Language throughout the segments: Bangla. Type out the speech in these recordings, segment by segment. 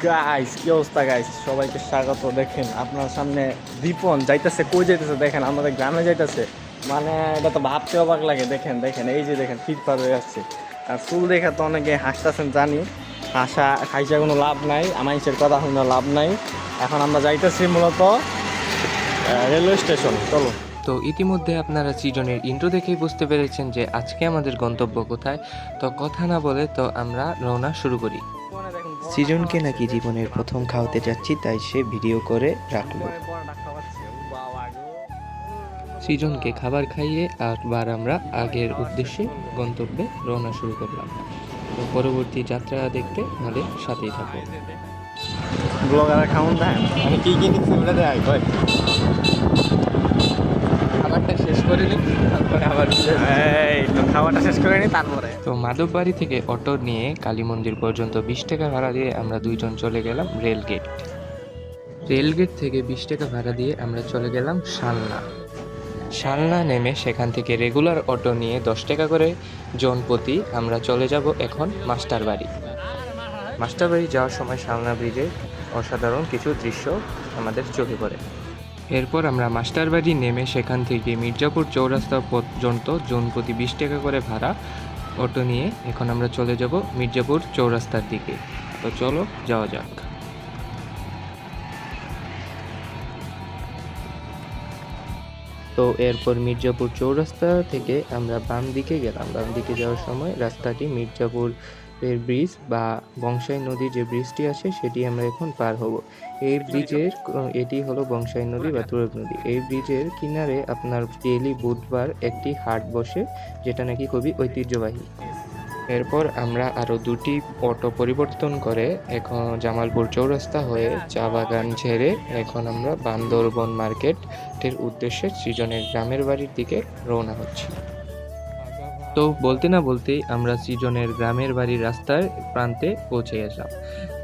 গাইস কি অবস্থা গাইস, সবাইকে স্বাগত। দেখেন আপনার সামনে দীপন যাইতেছে, কই যাইতেছে দেখেন, আমাদের গ্রামে যাইতেছে। মানে এটা তো ভাবতে অবাক লাগে। দেখেন দেখেন এই যে দেখেন ফিট পার হয়ে আসছে। আর চুল দেখে তো অনেকে হাসতেছেন জানি, হাসা খাইসা কোনো লাভ নাই, মানুষের কথা শুনে লাভ নাই। এখন আমরা যাইতেছি মূলত রেলওয়ে স্টেশন। চলো। তো ইতিমধ্যে আপনারা সৃজনের ইন্ট্রো দেখেই বুঝতে পেরেছেন যে আজকে আমাদের গন্তব্য কোথায়। তো কথা না বলে তো আমরা রওনা শুরু করি। সৃজনকে নাকি জীবনের প্রথম খাওয়াতে যাচ্ছি, তাই সে ভিডিও করে রাখলো। সৃজনকে খাবার খাইয়ে আবার আমরা আগের উদ্দেশ্যে গন্তব্যে রওনা শুরু করলাম। তো পরবর্তী যাত্রা দেখতে আমাদের সাথেই থাকো। ব্লগার খাউন দেন, আমি কি কি নিচ্ছি ওটা দেয় কয়। খাবারটা শেষ করে নিই, তারপরে আবার এই তো খাবারটা শেষ করে নি তারপরে। তো মাধববাড়ি থেকে অটো নিয়ে কালী মন্দির পর্যন্ত 20 টাকা ভাড়া দিয়ে আমরা দুইজন চলে গেলাম রেলগেট। রেলগেট থেকে 20 টাকা ভাড়া দিয়ে আমরা চলে গেলাম শালনা নেমে সেখান থেকে রেগুলার অটো নিয়ে 10 টাকা করে জনপ্রতি আমরা চলে যাব এখন মাস্টারবাড়ি যাওয়ার সময় শালনা ব্রিজের অসাধারণ কিছু দৃশ্য আমাদের চোখে পড়ে। এরপর আমরা মাস্টারবাড়ি নেমে সেখান থেকে মির্জাপুর চৌরাস্তা পর্যন্ত জনপ্রতি 20 টাকা করে ভাড়া অটো নিয়ে এখন আমরা চলে যাব মির্জাপুর চৌরাস্তার দিকে। তো চলো যাওয়া যাক। তো এরপর মির্জাপুর চৌরাস্তা থেকে আমরা বাম দিকে গেলাম। বাম দিকে যাওয়ার সময় রাস্তাটি মির্জাপুর ব্রিজ বা বংশাই নদীর যে ব্রিজটি আছে সেটি আমরা এখন পার হব। এই ব্রিজের এটি হলো বংশাই নদী বা তুরাগ নদী। এই ব্রিজের কিনারে আপনার ডেইলি বুধবার একটি হাট বসে, যেটা নাকি খুবই ঐতিহ্যবাহী। এরপর আমরা আরও দুটি অটো পরিবর্তন করে এখন জামালপুর চৌরাস্তা হয়ে চা বাগান ছেড়ে এখন আমরা বান্দরবন মার্কেটের উদ্দেশ্যে সৃজনের গ্রামের বাড়ির দিকে রওনা হচ্ছি। তো বলতে না বলতেই আমরা সৃজনের গ্রামের বাড়ির রাস্তার প্রান্তে পৌঁছে গেলাম।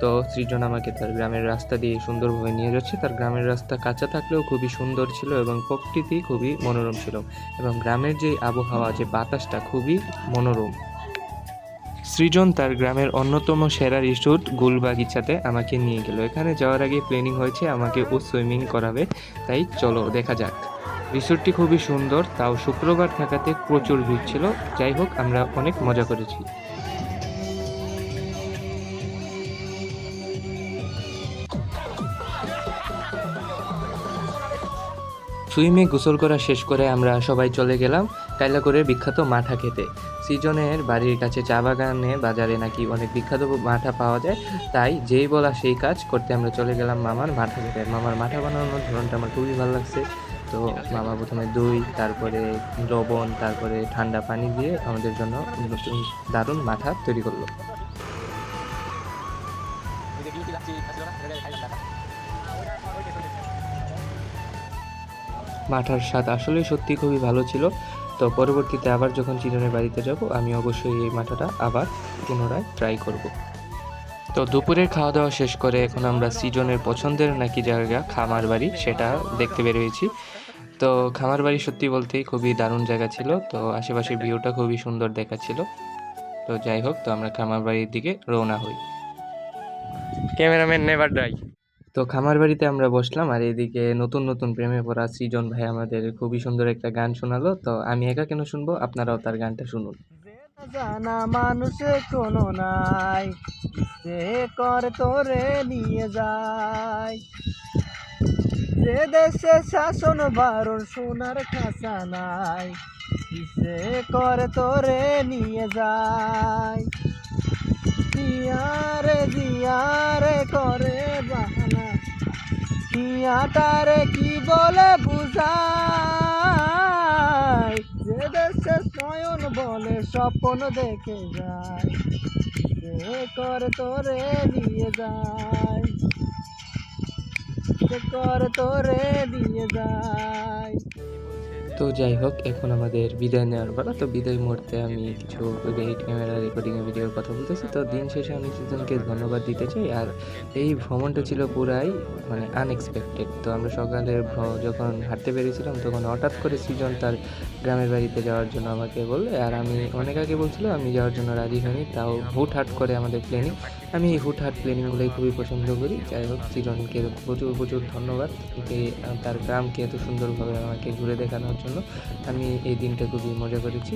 তো সৃজন আমাকে তার গ্রামের রাস্তা দিয়ে সুন্দরভাবে নিয়ে যাচ্ছে। তার গ্রামের রাস্তা কাঁচা থাকলেও খুবই সুন্দর ছিল এবং প্রকৃতি খুবই মনোরম ছিল এবং গ্রামের যে আবহাওয়া, যে বাতাসটা খুবই মনোরম। সৃজন তার গ্রামের অন্যতম সেরা রিসোর্ট গুলবাগিচাতে আমাকে নিয়ে গেল। এখানে যাওয়ার আগে প্ল্যানিং হয়েছে আমাকে ও সুইমিং করাবে, তাই চলো দেখা যাক। রিসোর্টটি খুবই সুন্দর, তাও শুক্রবার থাকাতে প্রচুর ভিড় ছিল। যাই হোক, আমরা অনেক মজা করেছি। সুইমে গোসল করা শেষ করে আমরা সবাই চলে গেলাম টাইলাগড়ের বিখ্যাত মাঠা খেতে। সৃজনের বাড়ির কাছে চা বাগানে বাজারে নাকি অনেক বিখ্যাত মাঠা পাওয়া যায়, তাই যেই বলা সেই কাজ করতে আমরা চলে গেলাম মামার মাঠা খেতে। মামার মাঠা বানানোর ধরনটা আমার খুবই ভালো লাগছে। তো মামা প্রথমে দই, তারপরে লবণ, তারপরে ঠান্ডা পানি দিয়ে আমাদের জন্য দারুণ মাঠা তৈরি করলো। মাঠার স্বাদ আসলে সত্যি খুবই ভালো ছিল। তো পরবর্তীতে আবার যখন চিরনের বাড়িতে যাব, আমি অবশ্যই এই মাঠাটা আবার পুনরায় ট্রাই করব। তো দুপুরের খাওয়া দাওয়া শেষ করে এখন আমরা সৃজনের পছন্দের নাকি জায়গা খামার বাড়ি সেটা দেখতে বেরিয়েছি। তো খামার বাড়ি সত্যি বলতেই খুবই দারুণ জায়গা ছিল। তো আশেপাশের ভিউটা খুবই সুন্দর দেখাচ্ছিল। তো যাই হোক, তো আমরা খামার বাড়ির দিকে রওনা হই। Cameraman never die. তো খামার বাড়িতে আমরা বসলাম আর এদিকে নতুন নতুন প্রেমে পড়া সৃজন ভাই আমাদের খুবই সুন্দর একটা গান শোনালো। তো আমি একা কেন শুনবো, আপনারাও তার গানটা শুনুন। জানা মানুষে কোনো নাই, সে কর তোরে নিয়ে যায়, যে দেশে শাসন বারণ সোনার খাসা নাই, সে কর তোরে নিয়ে যায়, জিয়ারে করে বাহানা, জিয়াটারে কি বলে বুঝায়, যে দেশে নয়ন বলে স্বপ্ন দেখে যায়, সে কর তোরে নিয়ে যায়, সে কর তোরে নিয়ে যায়। তো যাই হোক, এখন আমাদের বিদায় নেওয়ার পালা। তো বিদায় মুহূর্তে আমি কিছু রেড ক্যামেরা রেকর্ডিংয়ের ভিডিওর কথা বলতেছি। তো দিন শেষে আমি সৃজনকে ধন্যবাদ দিতে চাই। আর এই ভ্রমণটা ছিল পুরাই মানে আনএক্সপেক্টেড। তো আমরা সকালে যখন হাঁটতে বেরিয়েছিলাম তখন হঠাৎ করে সৃজন তার গ্রামের বাড়িতে যাওয়ার জন্য আমাকে বললে, আর আমি অনেক আগে বলছিল আমি যাওয়ার জন্য রাজি হইনি, তাও হুটহাট করে আমাদের প্ল্যানিং। আমি এই হুটহাট প্ল্যানিংগুলোই খুবই পছন্দ করি। যাই হোক, সৃজনকে প্রচুর প্রচুর ধন্যবাদ যে তার গ্রামকে এত সুন্দরভাবে আমাকে ঘুরে দেখানোর জন্য। আমি এই দিনটা খুবই মজা করেছি।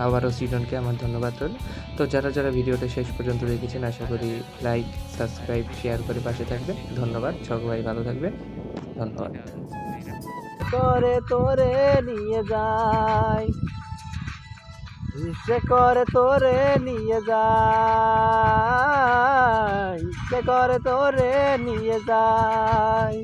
আবারও সৃজনকে আমার ধন্যবাদ রইল। তো যারা যারা ভিডিওটা শেষ পর্যন্ত দেখেছেন, আশা করি লাইক, সাবস্ক্রাইব, শেয়ার করে পাশে থাকবেন। ধন্যবাদ, সবাই ভালো থাকবেন। ধন্যবাদ। করে তোরে নিয়ে যাই, ইচ্ছে করে তোরে নিয়ে যাই, ইচ্ছে করে তোরে নিয়ে যাই।